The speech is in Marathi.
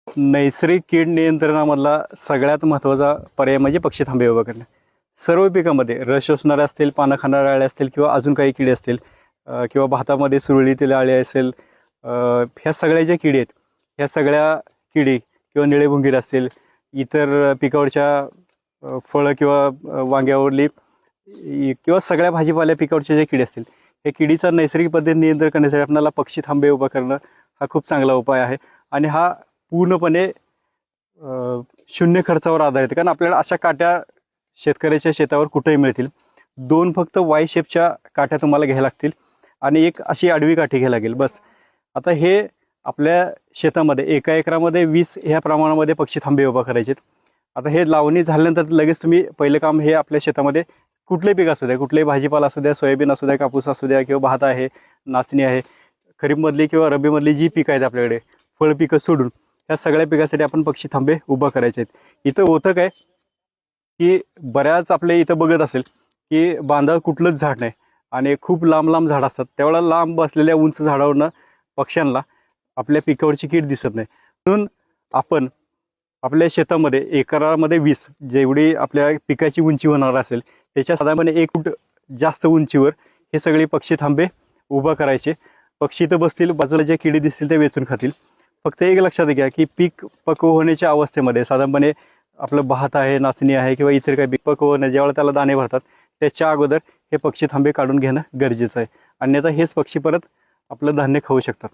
नैसर्गिक कीड नियंत्रणामधला सगळ्यात महत्त्वाचा पर्याय म्हणजे पक्षी थांबे उभा करणे. सर्व पिकामध्ये रस शोषणारे असतील, पानं खाणारे अळे असतील किंवा अजून काही किडे असतील किंवा भातामध्ये सुरळीतील अळे असेल, ह्या सगळ्या ज्या किडी आहेत ह्या सगळ्या किडी किंवा निळे भुंगीर असतील, इतर पिकावरच्या फळं किंवा वांग्यावरली किंवा सगळ्या भाजीपाल्या पिकावरच्या ज्या किडी असतील हे किडीचा नैसर्गिक पद्धतीने नियंत्रण करण्यासाठी आपल्याला पक्षी थांबे उभा करणं हा खूप चांगला उपाय आहे. आणि हा पूर्णपणे शून्य खर्चावर आधारित, कारण आपल्याला अशा काट्या शेतकऱ्याच्या शेतावर कुठेही मिळतील. 2 फक्त वाय शेपच्या काट्या तुम्हाला घ्यायला लागतील आणि एक अशी आडवी काठी घ्यायला लागेल बस. आता हे आपल्या शेतामध्ये 1 एकरामध्ये 20 ह्या प्रमाणामध्ये पक्षी थांबे उभा करायचे. आता हे लावणी झाल्यानंतर लगेच तुम्ही पहिलं काम हे आपल्या शेतामध्ये कुठलेही पीक असू द्या, कुठलेही भाजीपाला असू द्या, सोयाबीन असू द्या, कापूस असू द्या किंवा भात आहे, नाचणी आहे, खरीपमधली किंवा रब्बीमधली जी पिकं आहेत आपल्याकडे फळ पिकं सोडून ह्या सगळ्या पिकासाठी आपण पक्षी थांबे उभा करायचे आहेत. इथं होतं काय की बऱ्याच आपल्या इथं बघत असेल की बांधावर कुठलंच झाड नाही आणि खूप लांब लांब झाड असतात, त्यावेळेला लांब असलेल्या उंच झाडावरनं पक्ष्यांना आपल्या पिकावरची कीड दिसत नाही. म्हणून आपण आपल्या शेतामध्ये एकरामध्ये 20 जेवढी आपल्या पिकाची उंची होणार असेल त्याच्या साधारणपणे 1 फूट जास्त उंचीवर हे सगळे पक्षी थांबे उभा करायचे. पक्षी इथं बसतील, बाजूला जे किडी दिसतील ते वेचून खातील. फक्त एक लक्षात घ्या की पीक पक्व होण्याच्या अवस्थेमध्ये साधारणपणे आपलं भात आहे, नाचणी आहे किंवा इतर काही पीक पक्व होणे ज्यावेळेला त्याला दाणे भरतात त्याच्या अगोदर हे पक्षी थांबे काढून घेणं गरजेचं आहे. अन्यथा हेच पक्षी परत आपलं धान्य खाऊ शकतात.